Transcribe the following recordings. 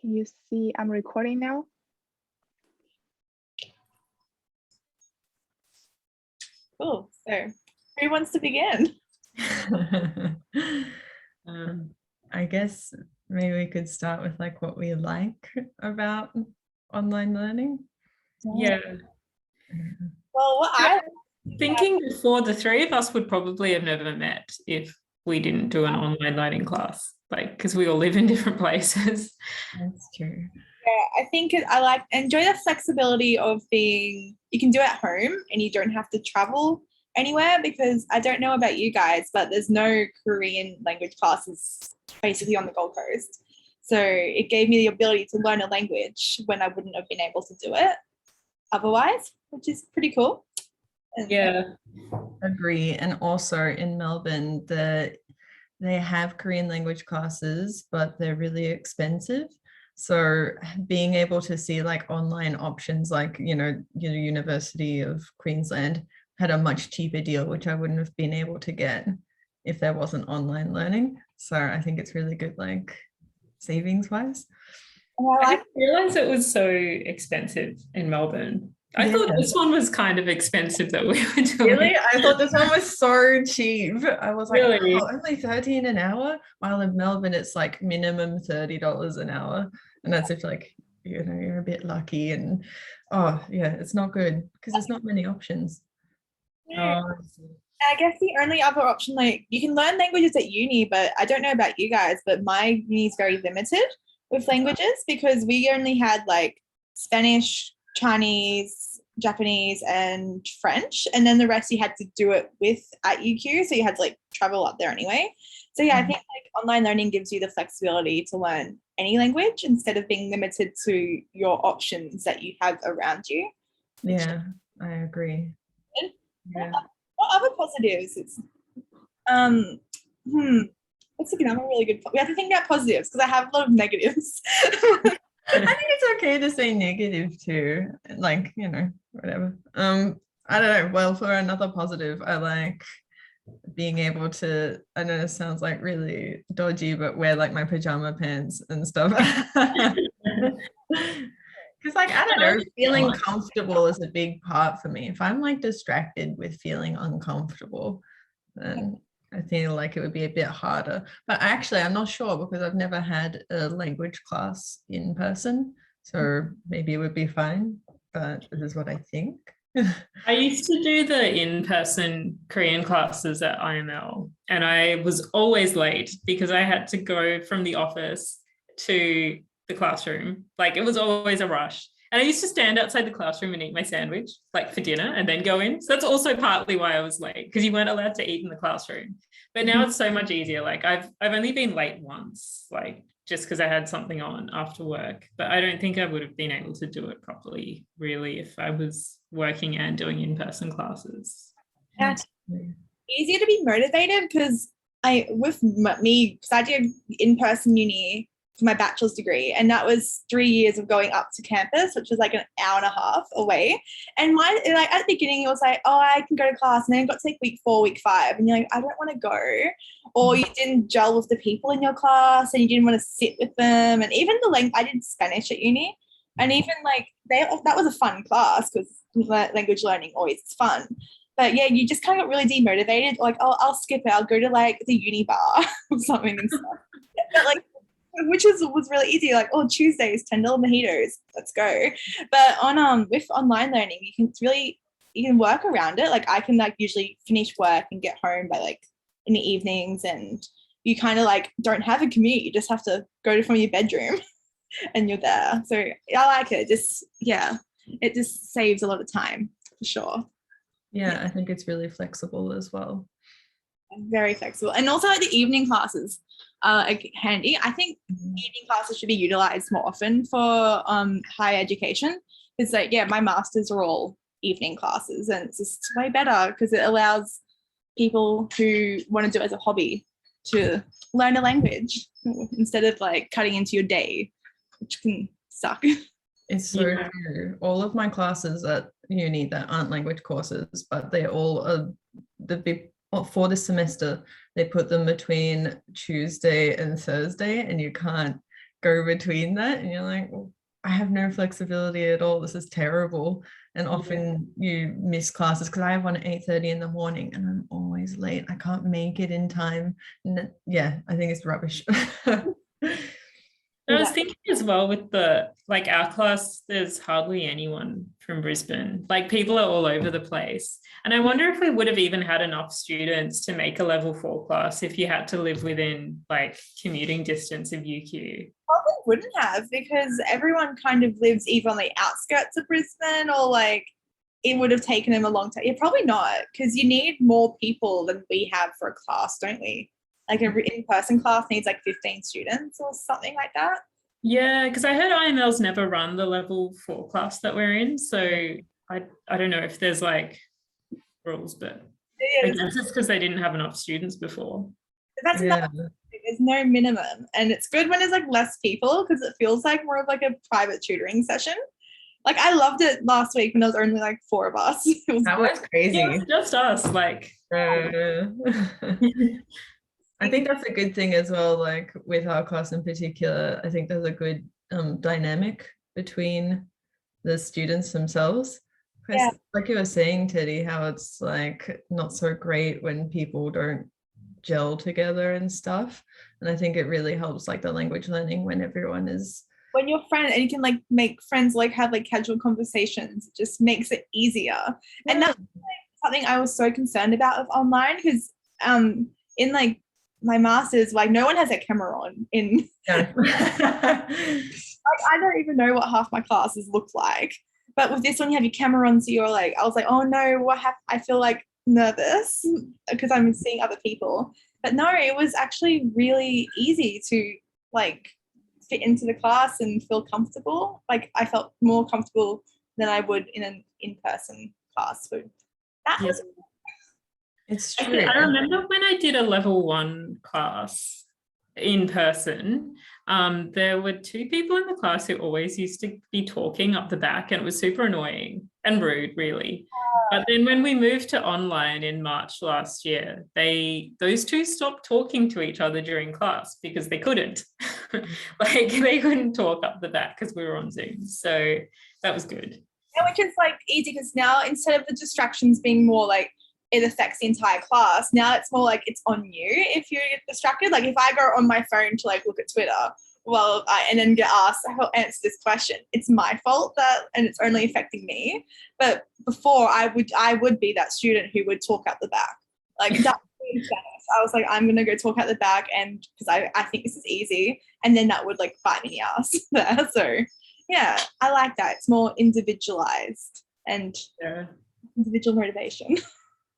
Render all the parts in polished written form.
Can you see I'm recording now? Cool. So who wants to begin? I guess maybe we could start with like what we like about online learning. Yeah. Well, what I Thinking before, the three of us would probably have never met if we didn't do an online learning class, like because we all live in different places. That's true. I think I enjoy the flexibility of being, you can do it at home and you don't have to travel anywhere, because I don't know about you guys, but there's no Korean language classes basically on the Gold Coast. So it gave me the ability to learn a language when I wouldn't have been able to do it otherwise, which is pretty cool. Yeah. Agree. And also in Melbourne, they have Korean language classes, but they're really expensive. So being able to see like online options, like, you know, University of Queensland had a much cheaper deal, which I wouldn't have been able to get if there wasn't online learning. So I think it's really good, like savings wise. I didn't realize it was so expensive in Melbourne. I thought this one was kind of expensive that we were doing. Really? I thought this one was so cheap. I was like, Really? oh, only $13 an hour? While in Melbourne, it's like minimum $30 an hour. And that's if like, you know, you're a bit lucky. And oh yeah, it's not good because there's not many options. Yeah. I guess the only other option, like you can learn languages at uni, but I don't know about you guys, but my uni is very limited with languages because we only had like Spanish, Chinese, Japanese, and French, and then the rest you had to do it with at UQ, so you had to like travel up there anyway. So yeah, I think like online learning gives you the flexibility to learn any language instead of being limited to your options that you have around you. Yeah, I agree. Yeah. What other positives? It's let's look at another really good. We have to think about positives because I have a lot of negatives. I think it's okay to say negative too, like, you know, whatever. I don't know. Well, for another positive, I like being able to, I know this sounds like really dodgy, but wear like my pajama pants and stuff. Because like, I don't know, feeling comfortable is a big part for me. If I'm like distracted with feeling uncomfortable, then I feel like it would be a bit harder. But actually, I'm not sure because I've never had a language class in person. So maybe it would be fine, but this is what I think. I used to do the in-person Korean classes at IML, and I was always late because I had to go from the office to the classroom. Like it was always a rush. And I used to stand outside the classroom and eat my sandwich, like for dinner, and then go in. So that's also partly why I was late, because you weren't allowed to eat in the classroom. But now it's so much easier. Like I've only been late once, like just because I had something on after work. But I don't think I would have been able to do it properly, really, if I was working and doing in-person classes. That's easier to be motivated because I did in-person uni for my bachelor's degree, and that was 3 years of going up to campus, which was like an hour and a half away. And mine, like at the beginning, it was like, oh, I can go to class, and then it got to like week 4, week 5, and you're like, I don't want to go, or you didn't gel with the people in your class, and you didn't want to sit with them. And even I did Spanish at uni, and even like that was a fun class because language learning always is fun. But yeah, you just kind of got really demotivated. Like, oh, I'll skip it. I'll go to like the uni bar or something and stuff. But like, which was really easy. Like, oh, Tuesdays, $10 mojitos. Let's go. But on with online learning, you can work around it. Like, I can like usually finish work and get home by like in the evenings, and you kind of like don't have a commute. You just have to go from your bedroom, and you're there. So I like it. It just saves a lot of time for sure. Yeah, I think it's really flexible as well. Very flexible. And also like the evening classes are handy. I think evening classes should be utilized more often for higher education. It's like, yeah, my masters are all evening classes, and it's just way better because it allows people who want to do it as a hobby to learn a language instead of like cutting into your day, which can suck. It's so true. All of my classes at uni that aren't language courses, but they all are for this semester, they put them between Tuesday and Thursday, and you can't go between that, and you're like, well, I have no flexibility at all. This is terrible. And often you miss classes because I have one at 8:30 in the morning and I'm always late. I can't make it in time. And yeah, I think it's rubbish. I was thinking as well with the, like our class, there's hardly anyone from Brisbane. Like people are all over the place. And I wonder if we would have even had enough students to make a level 4 class if you had to live within like commuting distance of UQ. Probably wouldn't have, because everyone kind of lives either on the outskirts of Brisbane or like it would have taken them a long time. Yeah, probably not, because you need more people than we have for a class, don't we? Like an in-person class needs like 15 students or something like that. Yeah, because I heard IML's never run the level 4 class that we're in. So I don't know if there's like rules, but I guess it's because they didn't have enough students before. That's another thing. There's no minimum. And it's good when there's like less people because it feels like more of like a private tutoring session. Like I loved it last week when there was only like 4 of us. That was crazy. Yeah, it's just us. Like I think that's a good thing as well, like with our class in particular. I think there's a good dynamic between the students themselves. Yeah. Like you were saying, Teddy, how it's like not so great when people don't gel together and stuff. And I think it really helps like the language learning when everyone is, when you're friends and you can like make friends, like have like casual conversations, it just makes it easier. And that's like something I was so concerned about with online, because in like my master's, like no one has their camera on in like I don't even know what half my classes look like. But with this one, you have your camera on, so you're like, I was like, oh no, what happened? I feel like nervous because I'm seeing other people. But no, it was actually really easy to like fit into the class and feel comfortable. Like I felt more comfortable than I would in an in-person class. So that was it's true. I remember when I did a level 1 class in person, there were 2 people in the class who always used to be talking up the back, and it was super annoying and rude, really. But then when we moved to online in March last year, those 2 stopped talking to each other during class because they couldn't. Like they couldn't talk up the back because we were on Zoom. So that was good. Yeah, which is like easy because now instead of the distractions being more like it affects the entire class, now it's more like it's on you if you get distracted. Like if I go on my phone to like look at Twitter, and then get asked how to answer this question, it's my fault and it's only affecting me. But before I would be that student who would talk out the back. Like that I was like, I'm gonna go talk out the back, and because I think this is easy, and then that would like bite me in the ass there. So yeah, I like that. It's more individualized and individual motivation.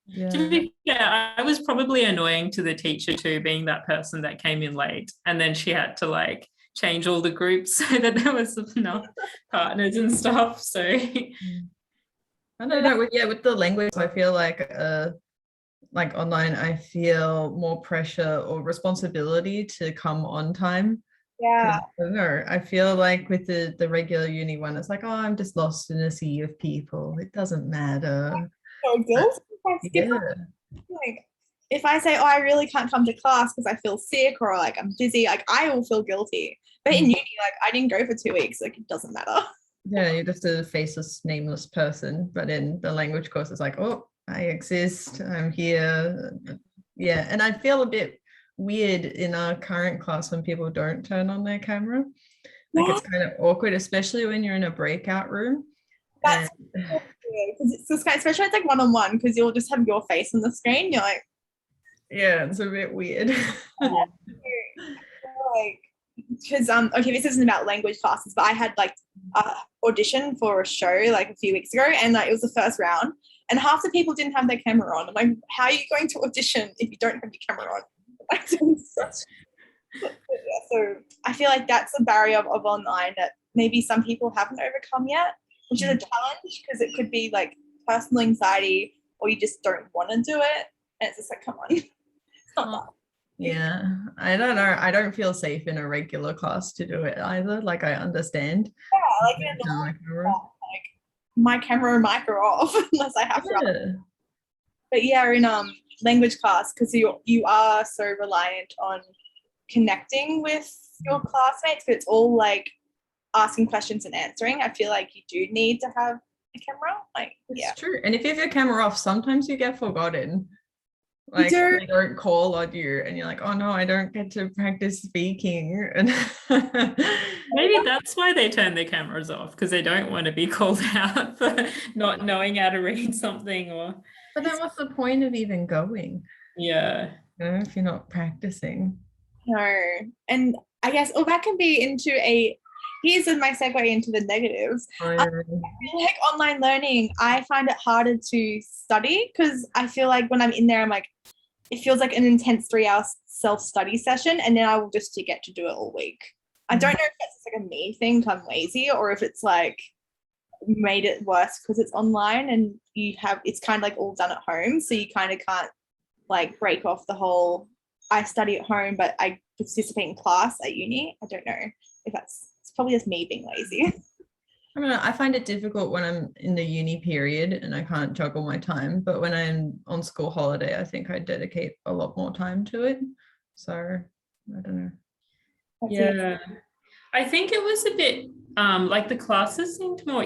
Yeah. To be fair, I was probably annoying to the teacher too, being that person that came in late, and then she had to like change all the groups so that there was enough partners and stuff. So I don't know. Yeah, with the language, I feel like online, I feel more pressure or responsibility to come on time. Yeah. I don't know. I feel like with the regular uni one, it's like, oh, I'm just lost in a sea of people. It doesn't matter. So guilty. Like if I say, oh, I really can't come to class because I feel sick or like I'm busy, like I will feel guilty. But in uni, like I didn't go for 2 weeks, like it doesn't matter. Yeah, you're just a faceless, nameless person. But in the language course, it's like, oh, I exist, I'm here. Yeah, and I feel a bit weird in our current class when people don't turn on their camera. Like it's kind of awkward, especially when you're in a breakout room. That's because it's this kind, especially when it's like one-on-one, because you'll just have your face on the screen. You're like, yeah, it's a bit weird. Like, because okay, this isn't about language classes, but I had like audition for a show like a few weeks ago, and like it was the first round, and half the people didn't have their camera on. I'm like, how are you going to audition if you don't have your camera on? So I feel like that's a barrier of online that maybe some people haven't overcome yet, which is a challenge because it could be like personal anxiety, or you just don't want to do it, and it's just like, come on, it's not that. Yeah, I don't know. I don't feel safe in a regular class to do it either. Like I understand. Yeah, like in a normal class, like my camera and mic are off unless I have to. But yeah, in language class, because you are so reliant on connecting with your classmates, but it's all like asking questions and answering. I feel like you do need to have a camera. Like, It's true. And if you have your camera off, sometimes you get forgotten. You Like do. they don't call on you and you're like, oh no, I don't get to practice speaking. And Maybe that's why they turn their cameras off, because they don't want to be called out for not knowing how to read something. Or but then what's the point of even going? yeah. You know, if you're not practicing. No. And I guess, that can be here's my segue into the negatives. Like online learning, I find it harder to study because I feel like when I'm in there, I'm like, it feels like an intense 3-hour self-study session, and then I will just get to do it all week. I don't know if that's like a me thing, I'm lazy, or if it's like made it worse because it's online and it's kind of like all done at home, so you kind of can't like break off the whole I study at home but I participate in class at uni. I don't know if it's probably just me being lazy. I don't know, I find it difficult when I'm in the uni period and I can't juggle my time, but when I'm on school holiday, I think I dedicate a lot more time to it. So I don't know. Yeah, I think it was a bit like the classes seemed more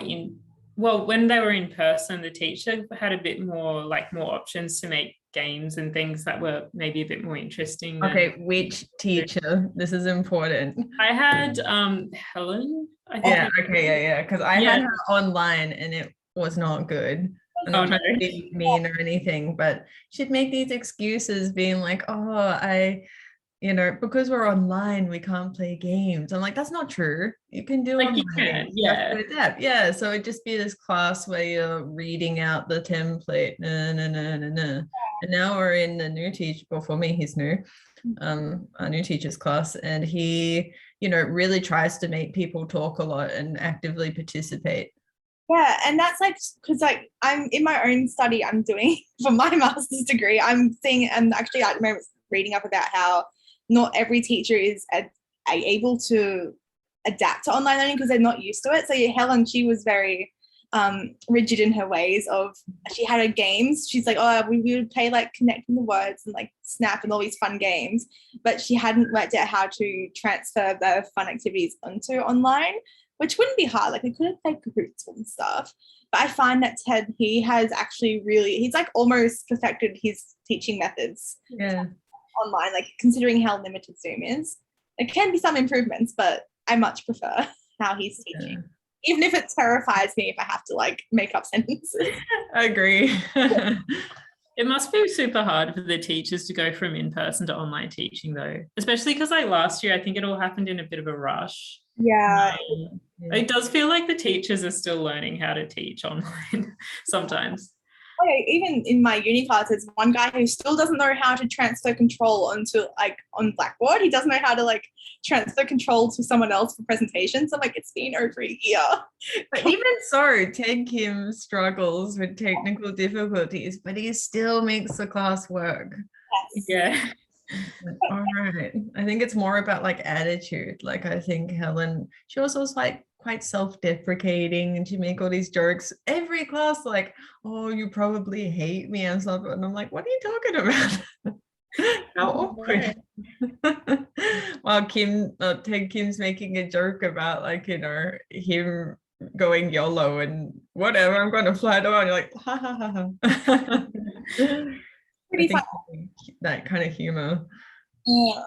when they were in person, the teacher had a bit more options to make games and things that were maybe a bit more interesting. Okay, which teacher? This is important. I had Helen. I think. Yeah, okay, yeah, because I had her online and it was not good. I'm not trying to be mean or anything, but she'd make these excuses being like, oh, because we're online, we can't play games. I'm like, that's not true. You can do online. You can, yeah. So it'd just be this class where you're reading out the template. And now we're in the new teacher. Well, for me, he's new. Our new teacher's class, and he, really tries to make people talk a lot and actively participate. Yeah, and that's like because like I'm in my own study I'm doing for my master's degree. I'm seeing and actually at the moment reading up about how not every teacher is able to adapt to online learning because they're not used to it. So Helen, she was very rigid in her ways of, she had her games. She's like, oh, we would play like connecting the words and like snap and all these fun games, but she hadn't worked out how to transfer the fun activities onto online, which wouldn't be hard. Like we could have played groups and stuff. But I find that Ted, he's like almost perfected his teaching methods. Yeah. Online, like considering how limited Zoom is. There can be some improvements, but I much prefer how he's teaching. Even if it terrifies me if I have to like make up sentences. I agree. It must be super hard for the teachers to go from in-person to online teaching though, especially because like last year, I think it all happened in a bit of a rush. Yeah. It does feel like the teachers are still learning how to teach online sometimes. Okay, even in my uni class, there's one guy who still doesn't know how to transfer control onto like on Blackboard. He doesn't know how to like transfer control to someone else for presentations. I'm like, it's been over a year. But even so, Ted Kim struggles with technical difficulties, but he still makes the class work. Yes. Yeah. All right. I think it's more about like attitude. Like I think Helen, she also was like quite self-deprecating and she make all these jokes every class, like, oh, you probably hate me and stuff. And I'm like, what are you talking about? How awkward. While Ted Kim's making a joke about like, him going YOLO and whatever, I'm going to fly around. You're like, ha ha ha ha. Pretty fun. That kind of humor. Yeah.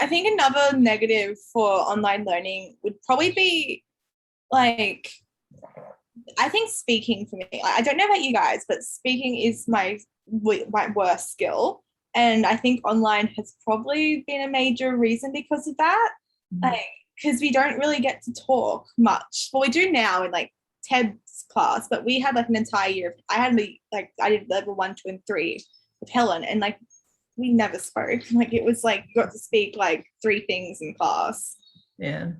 I think another negative for online learning would probably be like, I think speaking for me. I don't know about you guys, but speaking is my worst skill. And I think online has probably been a major reason because of that. Like, because we don't really get to talk much. Well, we do now in like Ted's class, but we had like an entire year. I did level 1, 2, and 3 with Helen, and like we never spoke. Like it was like you got to speak like 3 things in class. Yeah.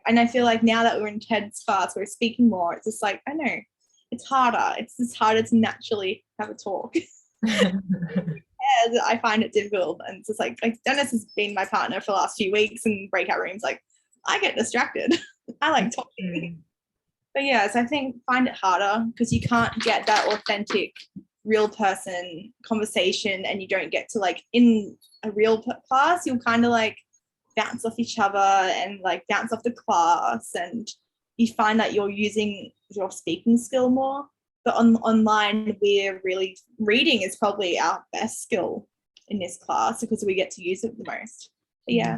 And I feel like now that we're in Ted's class, we're speaking more. It's just like, I know, it's harder. It's just harder to naturally have a talk. I find it difficult, and it's just like Dennis has been my partner for the last few weeks in breakout rooms. Like I get distracted. I like talking. But yeah, so I think find it harder because you can't get that authentic real person conversation and you don't get to like in a real class, you'll kind of like bounce off each other and like bounce off the class, and you find that you're using your speaking skill more. But online, we're really, reading is probably our best skill in this class because we get to use it the most. But yeah.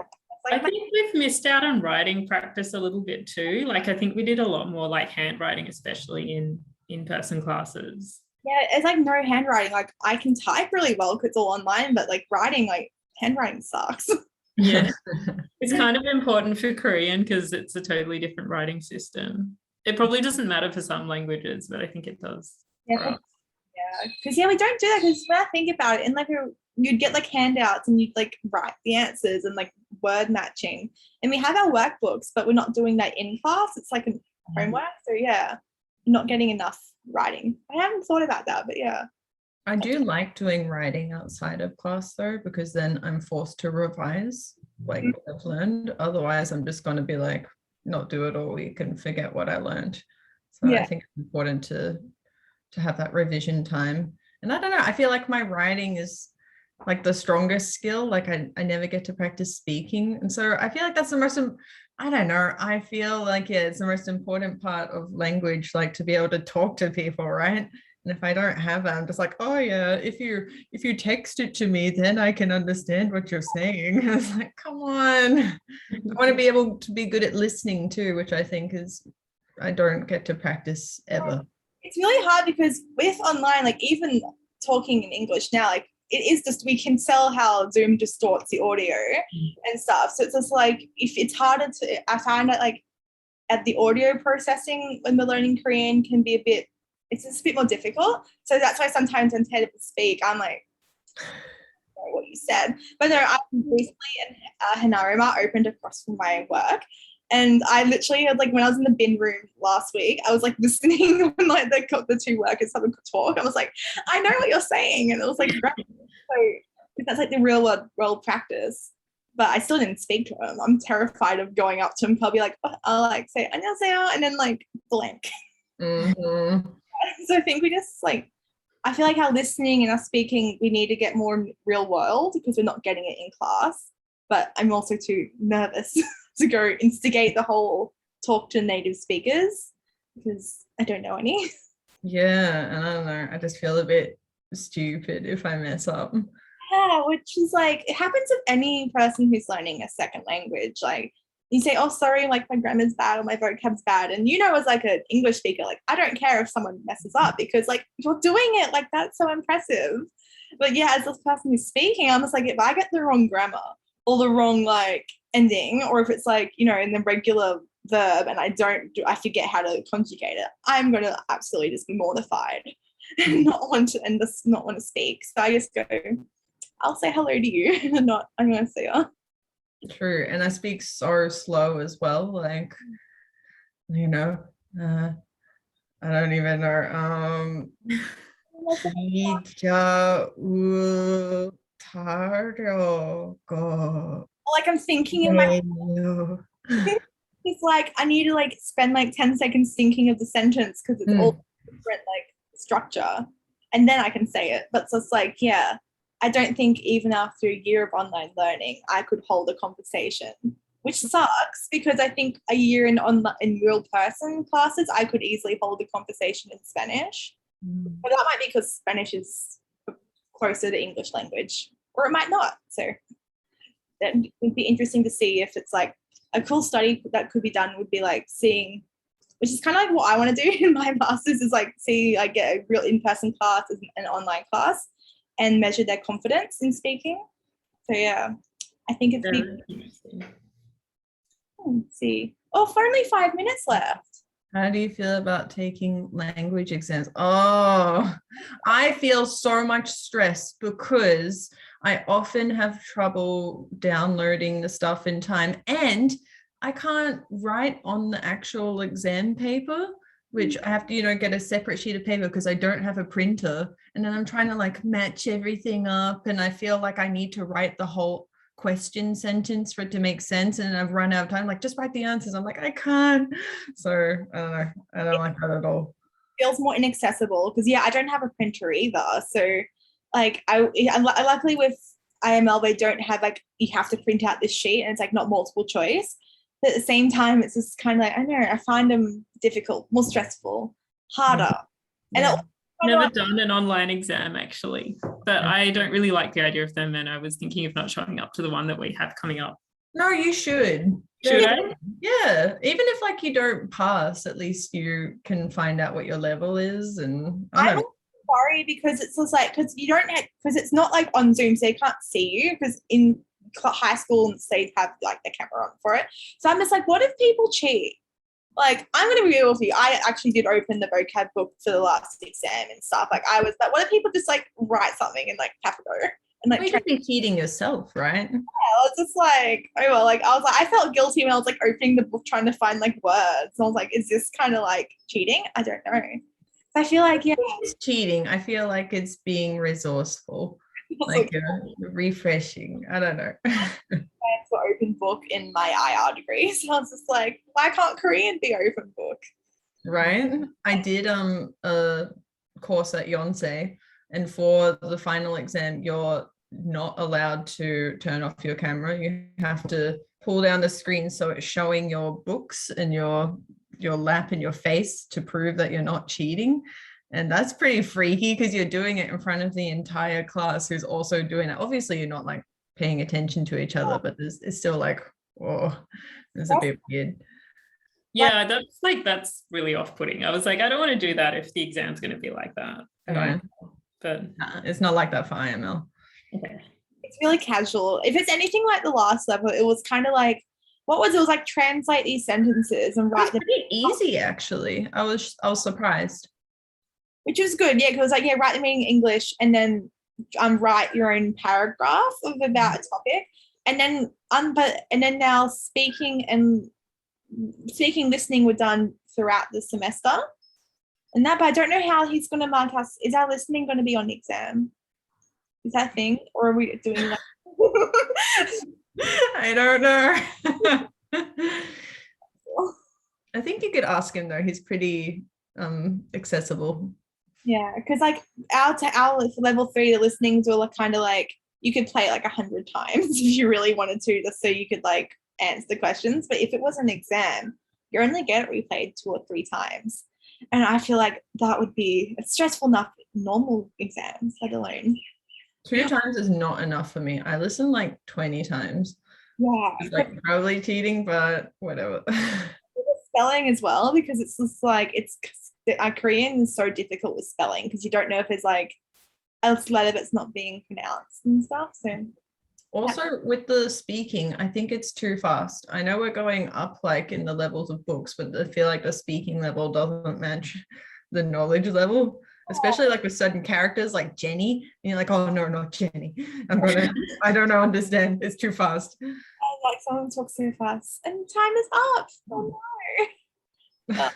I think we've missed out on writing practice a little bit too. Like, I think we did a lot more like handwriting, especially in in-person classes. Yeah, it's like no handwriting. Like I can type really well because it's all online, but like writing, like handwriting sucks. Yeah. It's kind of important for Korean because it's a totally different writing system. It probably doesn't matter for some languages, but I think it does. Yeah, because we don't do that, because when I think about it, in like you'd get like handouts and you'd like write the answers and like word matching, and we have our workbooks, but we're not doing that in class. It's like a homework, so yeah, not getting enough writing. I haven't thought about that, but yeah. I do like doing writing outside of class though, because then I'm forced to revise like what I've learned. Otherwise, I'm just going to be like, not do it all week and forget what I learned. So I think it's important to have that revision time. And I don't know, I feel like my writing is like the strongest skill. Like I never get to practice speaking. And so I feel like that's the most, I don't know, I feel like, yeah, it's the most important part of language, like to be able to talk to people, right? And if I don't have it, I'm just like, oh yeah, if you text it to me, then I can understand what you're saying. It's like, come on. I want to be able to be good at listening too, which I think is, I don't get to practice ever. It's really hard because with online, like even talking in English now, like it is just, we can tell how Zoom distorts the audio and stuff. So it's just like, if it's harder to, I find that like at the audio processing when we're learning Korean can be a bit, it's just a bit more difficult. So that's why sometimes when Taylor speak, I'm like, what you said. But no, I recently Hanarima opened across from my work. And I literally had like, when I was in the bin room last week, I was like listening when like the two workers having a talk. I was like, I know what you're saying. And it was like, so that's like the real world practice. But I still didn't speak to him. I'm terrified of going up to him. I'll be like, I'll like say, 안녕하세요, and then like blank. Mm-hmm. So I think we just like, I feel like our listening and our speaking, we need to get more real world because we're not getting it in class. But I'm also too nervous to go instigate the whole talk to native speakers because I don't know any. Yeah, and I don't know, I just feel a bit stupid if I mess up. Yeah, which is like, it happens with any person who's learning a second language. Like you say, oh, sorry, like my grammar's bad or my vocab's bad. And you know, as like an English speaker, like I don't care if someone messes up because like you're doing it, like that's so impressive. But yeah, as this person who's speaking, I'm just like, if I get the wrong grammar or the wrong like ending, or if it's like, you know, in the regular verb and I forget how to conjugate it, I'm going to absolutely just be mortified and not want to speak. So I just go, I'll say hello to you and I'm going to see her. True. And I speak so slow as well. Like, you know, I don't even know. Like I'm thinking in my it's like I need to like spend like 10 seconds thinking of the sentence because it's all different like structure, and then I can say it. But so it's like, yeah, I don't think even after a year of online learning I could hold a conversation, which sucks because I think a year in real person classes I could easily hold a conversation in Spanish. But that might be because Spanish is closer to English language, or it might not. So that would be interesting to see if it's like a cool study that could be done would be like seeing, which is kind of like what I want to do in my masters, is like see, I get a real in-person class and an online class and measure their confidence in speaking. So yeah, I think it's very interesting. Let's see. Oh, for only 5 minutes left. How do you feel about taking language exams? Oh, I feel so much stress because I often have trouble downloading the stuff in time, and I can't write on the actual exam paper, which I have to, you know, get a separate sheet of paper because I don't have a printer. And then I'm trying to like match everything up, and I feel like I need to write the whole question sentence for it to make sense, and I've run out of time. Like, just write the answers. I'm like, I can't. So I don't know, I don't like that at all. feels more inaccessible because I don't have a printer either. So like I luckily with IML they don't have like you have to print out this sheet and it's like not multiple choice. But at the same time, it's just kind of like I don't know. I find them difficult, more stressful, harder, Yeah. Never done an online exam actually, but I don't really like the idea of them, and I was thinking of not showing up to the one that we have coming up. No, you should. Should I? Yeah. Even if like you don't pass, at least you can find out what your level is. And I I'm don't sorry because it's just like because you don't have because it's not like on Zoom, so they can't see you because in high school and they have like the camera on for it. So I'm just like, what if people cheat? Like, I'm going to be real with you. I actually did open the vocab book for the last exam and stuff. Like, I was like, what if people just like write something and like have a go? And like, you could be cheating yourself, right? I was just like, oh, well, like, I was like, I felt guilty when I was like opening the book trying to find like words. And I was like, is this kind of like cheating? I don't know. I feel like, It's cheating. I feel like it's being resourceful, like refreshing. I don't know. for open book in my IR degree. So I was just like, why can't Korean be open book? Right. I did a course at Yonsei, and for the final exam, you're not allowed to turn off your camera. You have to pull down the screen so it's showing your books and your lap and your face to prove that you're not cheating. And that's pretty freaky because you're doing it in front of the entire class who's also doing it. Obviously, you're not like paying attention to each other, but it's still like, oh, it's a bit weird. Yeah, that's really off-putting. I was like, I don't want to do that if the exam's going to be like that. Yeah. But It's not like that for IML. okay. It's really casual. If it's anything like the last level, it was kind of like, what was it? It was like translate these sentences and write them. Pretty easy, actually. I was surprised. Which was good, yeah, because like write them in English and then write your own paragraph about a topic, and then now speaking, listening were done throughout the semester, and that. But I don't know how he's going to mark us. Is our listening going to be on the exam? Is that a thing, or are we doing like? I don't know. I think you could ask him though. He's pretty accessible. Yeah, because like our level 3, the listenings were kind of like you could play it like 100 times if you really wanted to, just so you could like answer the questions. But if it was an exam, you only get it replayed 2 or 3 times, and I feel like that would be stressful enough normal exams, let alone 2 times is not enough for me. I listen like 20 times. Yeah, it's like probably cheating, but whatever. Spelling as well, because it's just like Korean is so difficult with spelling because you don't know if it's like a letter that's not being pronounced and stuff. So also with the speaking, I think it's too fast. I know we're going up like in the levels of books, but I feel like the speaking level doesn't match the knowledge level, especially like with certain characters like Jenny, and you're like, oh no, not Jenny. I don't understand. It's too fast. Like someone talks so fast and time is up. Oh no.